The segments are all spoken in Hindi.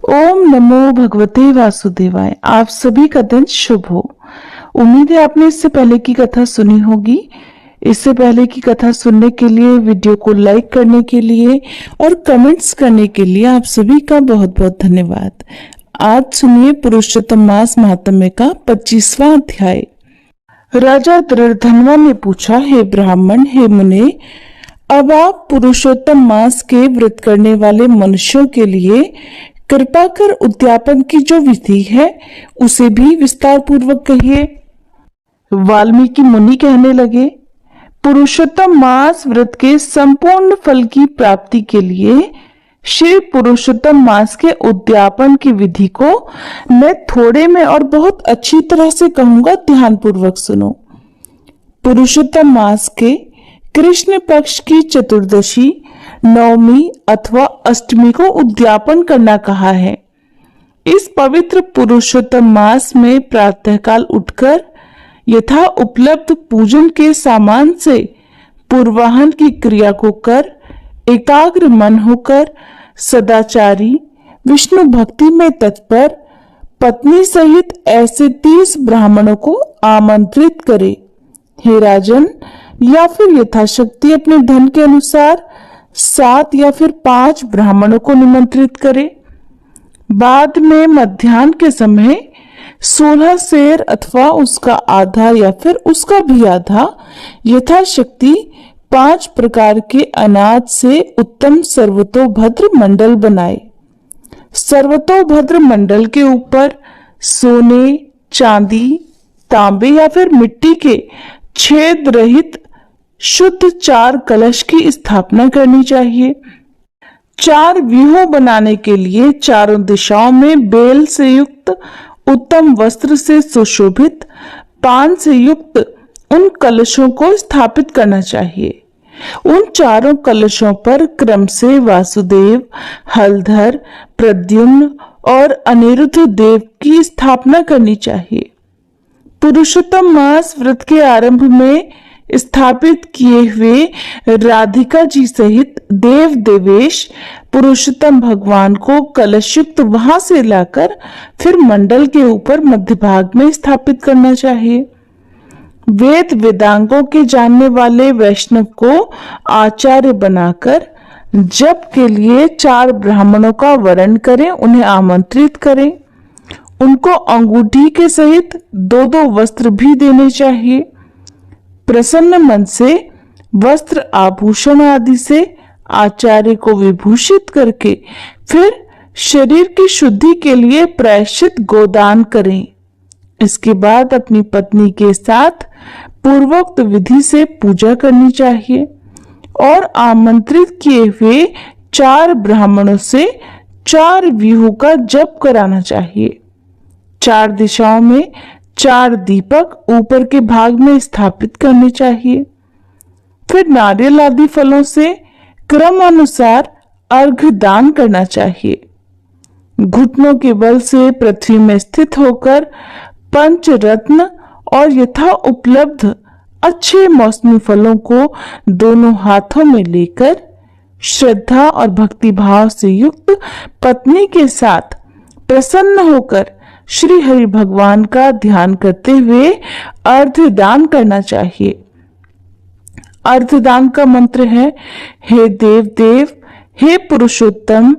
ओम नमो भगवते वासुदेवाय। आप सभी का दिन शुभ हो। उम्मीद है आपने इससे पहले की कथा सुनी होगी। इससे पहले की कथा सुनने के लिए, वीडियो को लाइक करने के लिए और कमेंट्स करने के लिए आप सभी का बहुत बहुत धन्यवाद। आज सुनिए पुरुषोत्तम मास महात्म्य का 25वां अध्याय। राजा दृढ़धनवा ने पूछा, हे ब्राह्मण, हे मुने, अब आप पुरुषोत्तम मास के व्रत करने वाले मनुष्यों के लिए कृपा कर उद्यापन की जो विधि है उसे भी विस्तार पूर्वक कहिए। वाल्मीकि मुनि कहने लगे, पुरुषोत्तम मास व्रत के संपूर्ण फल की प्राप्ति के लिए श्री पुरुषोत्तम मास के उद्यापन की विधि को मैं थोड़े में और बहुत अच्छी तरह से कहूंगा, ध्यान पूर्वक सुनो। पुरुषोत्तम मास के कृष्ण पक्ष की चतुर्दशी, नवमी अथवा अष्टमी को उद्यापन करना कहा है। इस पवित्र पुरुषोत्तम मास में प्रातःकाल उठकर यथा उपलब्ध पूजन के सामान से पूर्वाहन की क्रिया को कर एकाग्र मन होकर सदाचारी, विष्णु भक्ति में तत्पर पत्नी सहित ऐसे 30 ब्राह्मणों को आमंत्रित करे। हे राजन, या फिर यथाशक्ति अपने धन के अनुसार 7 या फिर 5 ब्राह्मणों को निमंत्रित करे। बाद में मध्याह्न के समय 16 सेर अथवा उसका आधा या फिर उसका भी आधा यथाशक्ति 5 प्रकार के अनाज से उत्तम सर्वतोभद्र मंडल बनाए। सर्वतोभद्र मंडल के ऊपर सोने, चांदी, तांबे या फिर मिट्टी के छेद रहित शुद्ध 4 कलश की स्थापना करनी चाहिए। 4 व्यूह बनाने के लिए चारों दिशाओं में बेल से युक्त उत्तम वस्त्र से सुशोभित पान से युक्त उन कलशों को स्थापित करना चाहिए। उन चारों कलशों पर क्रम से वासुदेव, हलधर, प्रद्युम्न और अनिरुद्ध देव की स्थापना करनी चाहिए। पुरुषोत्तम मास व्रत के आरंभ में स्थापित किए हुए राधिका जी सहित देव देवेश पुरुषोत्तम भगवान को कलशयुक्त वहां से लाकर फिर मंडल के ऊपर मध्य भाग में स्थापित करना चाहिए। वेद वेदांगों के जानने वाले वैष्णव को आचार्य बनाकर जप के लिए 4 ब्राह्मणों का वरण करें, उन्हें आमंत्रित करें। उनको अंगूठी के सहित 2-2 वस्त्र भी देने चाहिए। प्रसन्न मन से वस्त्र आभूषण आदि से आचार्य को विभूषित करके फिर शरीर की शुद्धि के लिए प्रायश्चित गोदान करें। इसके बाद अपनी पत्नी के साथ पूर्वोक्त विधि से पूजा करनी चाहिए और आमंत्रित किए हुए 4 ब्राह्मणों से 4 व्यूह का जप कराना चाहिए। 4 दिशाओं में 4 दीपक ऊपर के भाग में स्थापित करने चाहिए। फिर नारियल आदि फलों से क्रम अनुसार अर्घ्य दान करना चाहिए। घुटनों के बल से पृथ्वी में स्थित होकर पंचरत्न और यथा उपलब्ध अच्छे मौसमी फलों को दोनों हाथों में लेकर श्रद्धा और भक्ति भाव से युक्त पत्नी के साथ प्रसन्न होकर श्री हरि भगवान का ध्यान करते हुए अर्घ्य दान करना चाहिए। अर्घ्य दान का मंत्र है, हे देव देव, हे पुरुषोत्तम,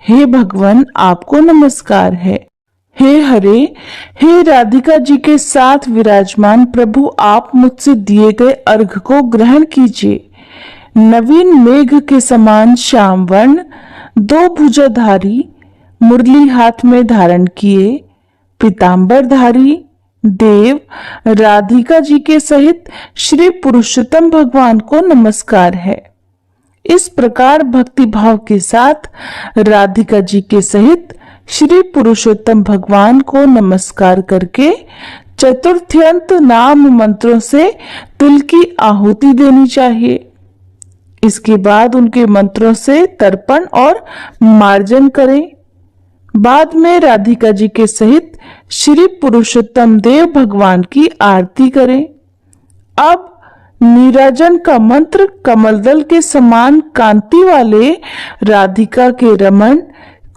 हे भगवान, आपको नमस्कार है। हे हरे, हे राधिका जी के साथ विराजमान प्रभु, आप मुझसे दिए गए अर्घ्य को ग्रहण कीजिए। नवीन मेघ के समान श्याम वर्ण, 2 भुजाधारी, मुरली हाथ में धारण किए पीतांबरधारी देव राधिका जी के सहित श्री पुरुषोत्तम भगवान को नमस्कार है। इस प्रकार भक्ति भाव के साथ राधिका जी के सहित श्री पुरुषोत्तम भगवान को नमस्कार करके चतुर्थ्यंत नाम मंत्रों से तिल की आहुति देनी चाहिए। इसके बाद उनके मंत्रों से तर्पण और मार्जन करें। बाद में राधिका जी के सहित श्री पुरुषोत्तम देव भगवान की आरती करें। अब नीराजन का मंत्र कमलदल के समान कांति वाले राधिका के रमण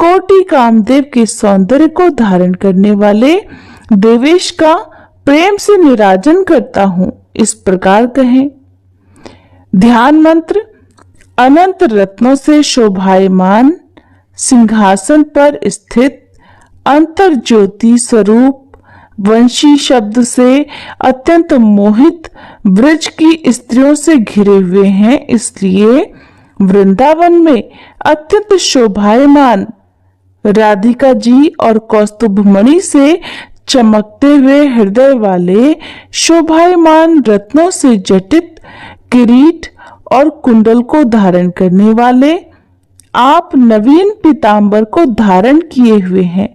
कोटि कामदेव के सौंदर्य को धारण करने वाले देवेश का प्रेम से निराजन करता हूं, इस प्रकार कहें। ध्यान मंत्र। अनंत रत्नों से शोभायमान सिंहासन पर स्थित अंतर ज्योति स्वरूप वंशी शब्द से अत्यंत मोहित ब्रज की स्त्रियों से घिरे हुए हैं, इसलिए वृंदावन में अत्यंत शोभायमान राधिका जी और कौस्तुभमणि से चमकते हुए हृदय वाले शोभायमान रत्नों से जटित किरीट और कुंडल को धारण करने वाले आप नवीन पीतांबर को धारण किए हुए हैं।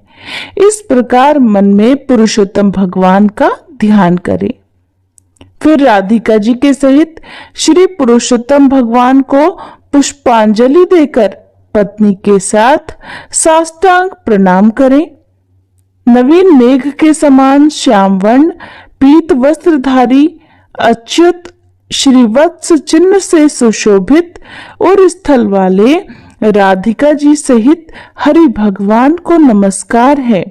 इस प्रकार मन में पुरुषोत्तम भगवान का ध्यान करें। फिर राधिका जी के सहित श्री पुरुषोत्तम भगवान को पुष्पांजलि देकर पत्नी के साथ साष्टांग प्रणाम करें। नवीन मेघ के समान श्याम वर्ण पीत वस्त्रधारी अच्युत श्रीवत्स चिन्ह से सुशोभित और स्थल वाले राधिका जी सहित हरि भगवान को नमस्कार है।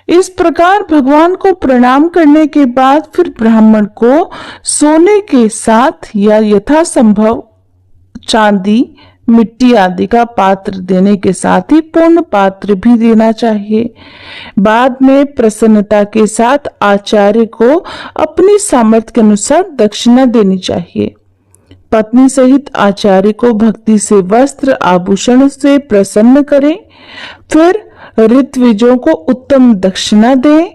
इस प्रकार भगवान को प्रणाम करने के बाद फिर ब्राह्मण को सोने के साथ या यथासंभव चांदी मिट्टी आदि का पात्र देने के साथ ही पूर्ण पात्र भी देना चाहिए। बाद में प्रसन्नता के साथ आचार्य को अपनी सामर्थ्य के अनुसार दक्षिणा देनी चाहिए। पत्नी सहित आचार्य को भक्ति से वस्त्र आभूषण से प्रसन्न करें। फिर ऋत्विजों को उत्तम दक्षिणा दें।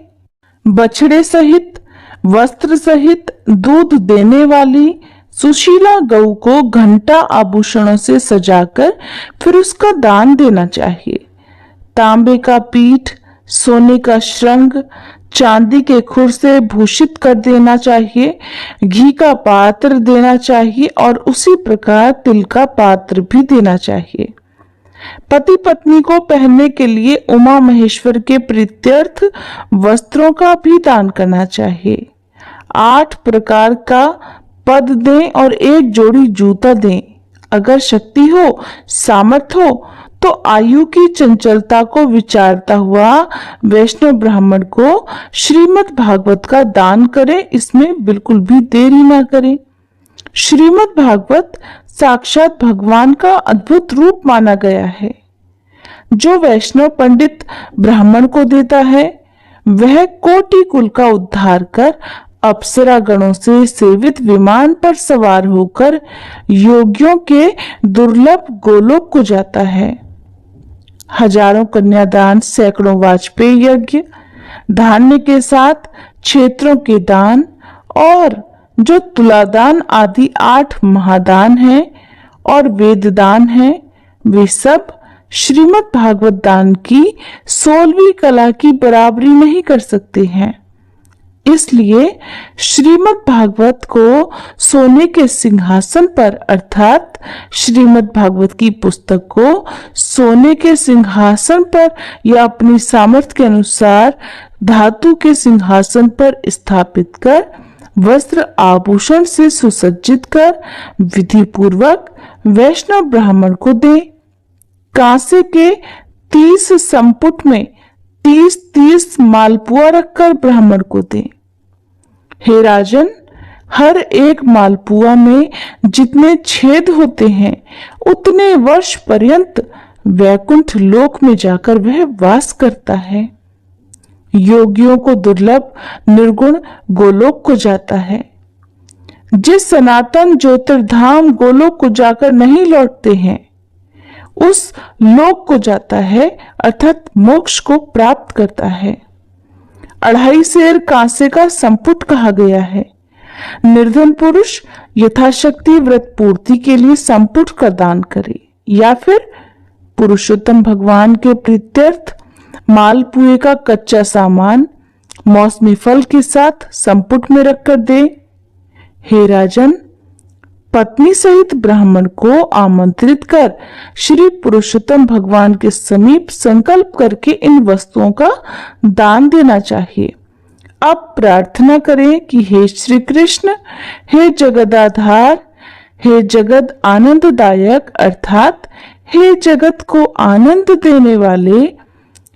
बछड़े सहित वस्त्र सहित दूध देने वाली सुशीला गऊ को घंटा आभूषणों से सजाकर फिर उसका दान देना चाहिए। तांबे का पीठ, सोने का श्रृंग, चांदी के खुर से भूषित कर देना चाहिए। घी का पात्र देना चाहिए और उसी प्रकार तिल का पात्र भी देना चाहिए। पति पत्नी को पहनने के लिए उमा महेश्वर के प्रीत्यर्थ वस्त्रों का भी दान करना चाहिए। 8 प्रकार का पद दें और 1 जोड़ी जूता दें। अगर शक्ति हो, सामर्थ्य हो तो आयु की चंचलता को विचारता हुआ वैष्णव ब्राह्मण को श्रीमद् भागवत का दान करें। इसमें बिल्कुल भी देरी ना करें। श्रीमद् भागवत साक्षात भगवान का अद्भुत रूप माना गया है। जो वैष्णव पंडित ब्राह्मण को देता है वह कोटि कुल का उद्धार कर अप्सरा गणों से सेवित विमान पर सवार होकर योगियों के दुर्लभ गोलोक को जाता है। हजारों कन्यादान, सैकड़ों वाजपेयी यज्ञ, धान्य के साथ क्षेत्रों के दान और जो तुलादान आदि 8 महादान हैं और वेददान हैं, वे सब श्रीमद् भागवत दान की 16वीं कला की बराबरी नहीं कर सकते हैं। इसलिए श्रीमद् भागवत को सोने के सिंहासन पर अर्थात श्रीमद् भागवत की पुस्तक को सोने के सिंहासन पर या अपनी सामर्थ्य के अनुसार धातु के सिंहासन पर स्थापित कर वस्त्र आभूषण से सुसज्जित कर विधि पूर्वक वैष्णव ब्राह्मण को दे। कांसे के 30 संपुट में 30 मालपुआ रखकर ब्राह्मण को दे। हे राजन, हर एक मालपुआ में जितने छेद होते हैं उतने वर्ष पर्यंत वैकुंठ लोक में जाकर वह वास करता है। योगियों को दुर्लभ निर्गुण गोलोक को जाता है। जिस सनातन ज्योतिर्धाम गोलोक को जाकर नहीं लौटते हैं उस लोक को जाता है अर्थात मोक्ष को प्राप्त करता है। 2.5 सेर कांसे का संपुट कहा गया है। निर्धन पुरुष यथाशक्ति व्रत पूर्ति के लिए संपुट का दान करे या फिर पुरुषोत्तम भगवान के प्रीत्यर्थ मालपुए का कच्चा सामान मौसमी फल के साथ संपुट में रखकर दे। हे राजन, पत्नी सहित ब्राह्मण को आमंत्रित कर श्री पुरुषोत्तम भगवान के समीप संकल्प करके इन वस्तुओं का दान देना चाहिए। अब प्रार्थना करें कि हे श्री कृष्ण, हे जगदाधार, हे जगद आनंददायक अर्थात हे जगत को आनंद देने वाले,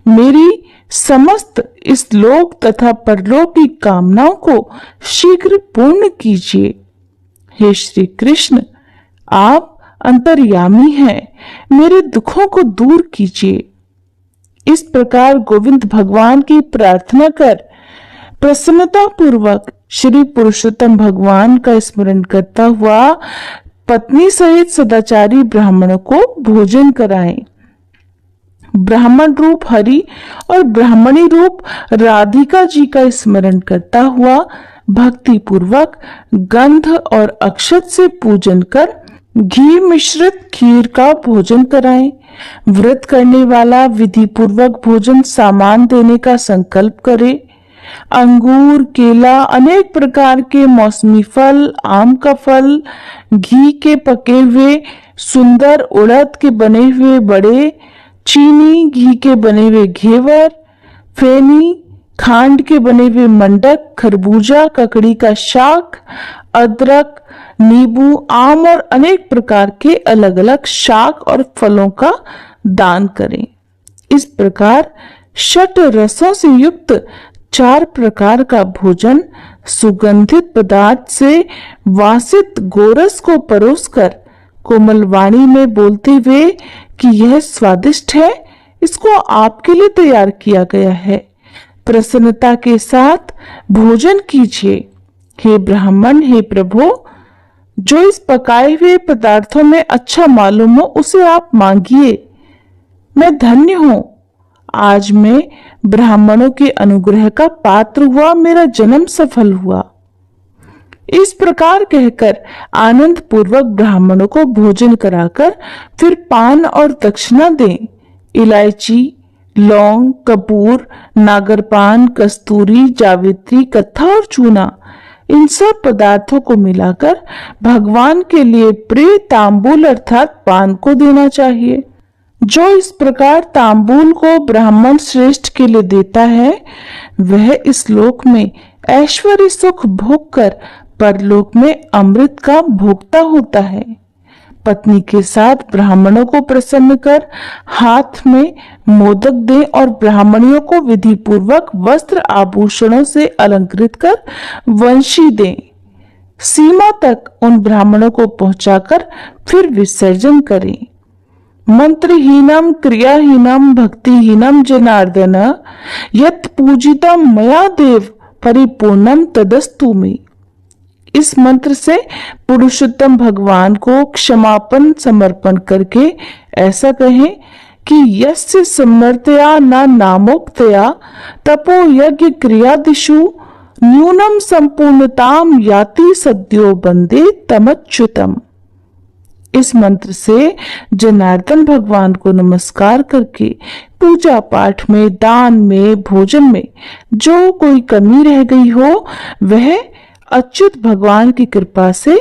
मेरी समस्त इस लोक तथा परलोक की कामनाओं को शीघ्र पूर्ण कीजिए। हे श्री कृष्ण, आप अंतर्यामी हैं, मेरे दुखों को दूर कीजिए। इस प्रकार गोविंद भगवान की प्रार्थना कर प्रसन्नता पूर्वक श्री पुरुषोत्तम भगवान का स्मरण करता हुआ पत्नी सहित सदाचारी ब्राह्मणों को भोजन कराएं। ब्राह्मण रूप हरि और ब्राह्मणी रूप राधिका जी का स्मरण करता हुआ भक्ति पूर्वक गंध और अक्षत से पूजन कर घी मिश्रित खीर का भोजन कराएं। व्रत करने वाला विधि पूर्वक भोजन सामान देने का संकल्प करे। अंगूर, केला, अनेक प्रकार के मौसमी फल, आम का फल, घी के पके हुए सुंदर उड़द के बने हुए बड़े, चीनी घी के बने हुए घेवर, फेनी, खांड के बने हुए मंडक, खरबूजा, ककड़ी का शाक, अदरक, नींबू, आम और अनेक प्रकार के अलग अलग शाक और फलों का दान करें। इस प्रकार षट रसों से युक्त 4 प्रकार का भोजन सुगंधित पदार्थ से वासित गोरस को परोसकर कोमल वाणी में बोलते हुए कि यह स्वादिष्ट है, इसको आपके लिए तैयार किया गया है, प्रसन्नता के साथ भोजन कीजिए। हे ब्राह्मण, हे प्रभु, जो इस पकाए हुए पदार्थों में अच्छा मालूम हो उसे आप मांगिए। मैं धन्य हूं, आज मैं ब्राह्मणों के अनुग्रह का पात्र हुआ, मेरा जन्म सफल हुआ। इस प्रकार कहकर आनंद पूर्वक ब्राह्मणों को भोजन कराकर फिर पान और दक्षिणा दें। इलायची, लौंग, कपूर, नागरपान, कस्तूरी, जावित्री, कत्था और चूना, इन सब पदार्थों को मिलाकर भगवान के लिए प्रिय तांबूल अर्थात पान को देना चाहिए। जो इस प्रकार तांबूल को ब्राह्मण श्रेष्ठ के लिए देता है, वह इस लोक में ऐश्वर्य सुख भोग कर परलोक में अमृत का भोक्ता होता है। पत्नी के साथ ब्राह्मणों को प्रसन्न कर हाथ में मोदक दें और ब्राह्मणियों को विधि पूर्वक वस्त्र आभूषणों से अलंकृत कर वंशी दें। सीमा तक उन ब्राह्मणों को पहुंचाकर फिर विसर्जन करें। मंत्रहीनम क्रियाहीनम भक्तिहीनम जनार्दन यत् पूजितम मया देव परिपूर्णम तदस्तु मे। इस मंत्र से पुरुषोत्तम भगवान को क्षमापन समर्पण करके ऐसा कहें कि यस्य समर्थया न नामोक्तया तपो यज्ञ क्रियादिषु न्यूनम संपूर्णताम याति सद्यो बंदे तमच्युतम। इस मंत्र से जनार्दन भगवान को नमस्कार करके पूजा पाठ में, दान में, भोजन में जो कोई कमी रह गई हो वह अच्युत भगवान की कृपा से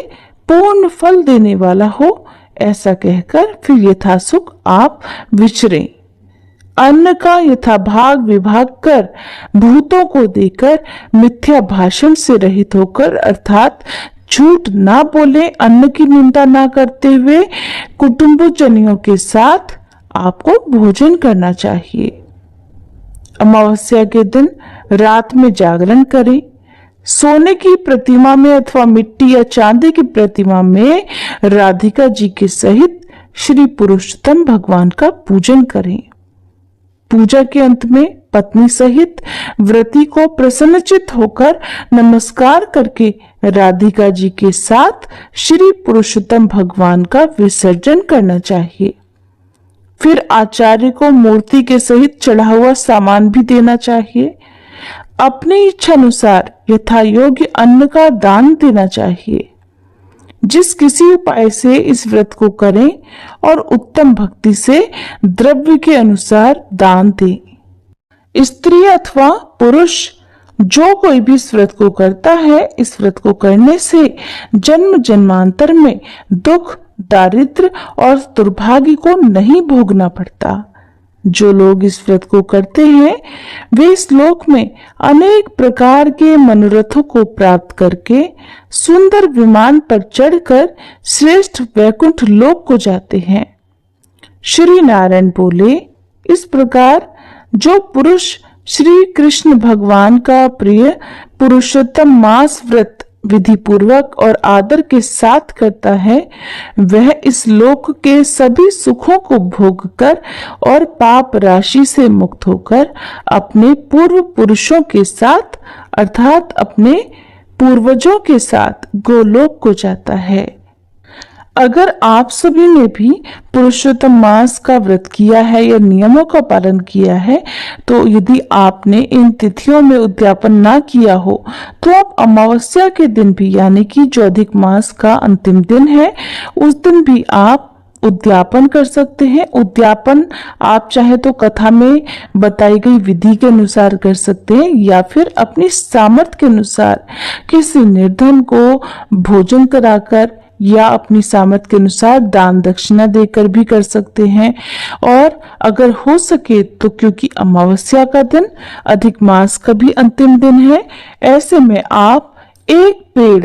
पूर्ण फल देने वाला हो, ऐसा कहकर फिर यथासुख आप विचरें। अन्न का यथाभाग विभाग कर भूतों को देकर मिथ्या भाषण से रहित होकर अर्थात झूठ ना बोले, अन्न की निंदा ना करते हुए कुटुंबजनों के साथ आपको भोजन करना चाहिए। अमावस्या के दिन रात में जागरण करें। सोने की प्रतिमा में अथवा मिट्टी या चांदी की प्रतिमा में राधिका जी के सहित श्री पुरुषोत्तम भगवान का पूजन करें। पूजा के अंत में पत्नी सहित व्रती को प्रसन्नचित होकर नमस्कार करके राधिका जी के साथ श्री पुरुषोत्तम भगवान का विसर्जन करना चाहिए। फिर आचार्य को मूर्ति के सहित चढ़ा हुआ सामान भी देना चाहिए। अपनी इच्छा अनुसार यथा योग्य अन्न का दान देना चाहिए। जिस किसी उपाय से इस व्रत को करें और उत्तम भक्ति से द्रव्य के अनुसार दान दें। स्त्री अथवा पुरुष जो कोई भी इस व्रत को करता है, इस व्रत को करने से जन्म जन्मांतर में दुख, दारिद्र और दुर्भाग्य को नहीं भोगना पड़ता। जो लोग इस व्रत को करते हैं वे इस लोक में अनेक प्रकार के मनोरथों को प्राप्त करके सुंदर विमान पर चढ़कर श्रेष्ठ वैकुंठ लोक को जाते हैं। श्री नारायण बोले, इस प्रकार जो पुरुष श्री कृष्ण भगवान का प्रिय पुरुषोत्तम मास व्रत विधि पूर्वक और आदर के साथ करता है, वह इस लोक के सभी सुखों को भोगकर और पाप राशि से मुक्त होकर अपने पूर्व पुरुषों के साथ अर्थात अपने पूर्वजों के साथ गोलोक को जाता है। अगर आप सभी ने भी पुरुषोत्तम मास का व्रत किया है या नियमों का पालन किया है, तो यदि आपने इन तिथियों में उद्यापन ना किया हो तो आप अमावस्या के दिन भी, यानी कि जो अधिक मास का अंतिम दिन है, उस दिन भी आप उद्यापन कर सकते हैं। उद्यापन आप चाहे तो कथा में बताई गई विधि के अनुसार कर सकते हैं या फिर अपनी सामर्थ्य के अनुसार किसी निर्धन को भोजन कराकर या अपनी सामर्थ्य के अनुसार दान दक्षिणा देकर भी कर सकते हैं। और अगर हो सके तो, क्योंकि अमावस्या का दिन अधिक मास का भी अंतिम दिन है, ऐसे में आप एक पेड़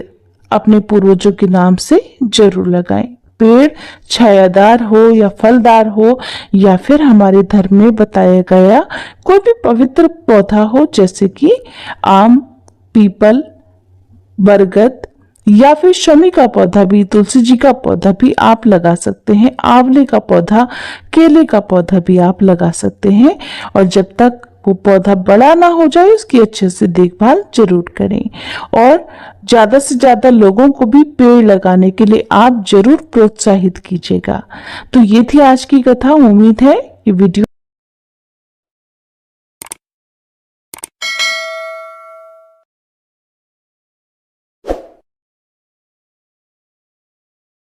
अपने पूर्वजों के नाम से जरूर लगाएं। पेड़ छायादार हो या फलदार हो या फिर हमारे धर्म में बताया गया कोई भी पवित्र पौधा हो, जैसे कि आम, पीपल, बरगद या फिर शमी का पौधा भी, तुलसी जी का पौधा भी आप लगा सकते हैं। आंवले का पौधा, केले का पौधा भी आप लगा सकते हैं। और जब तक वो पौधा बड़ा ना हो जाए उसकी अच्छे से देखभाल जरूर करें। और ज्यादा से ज्यादा लोगों को भी पेड़ लगाने के लिए आप जरूर प्रोत्साहित कीजिएगा। तो ये थी आज की कथा। उम्मीद है ये वीडियो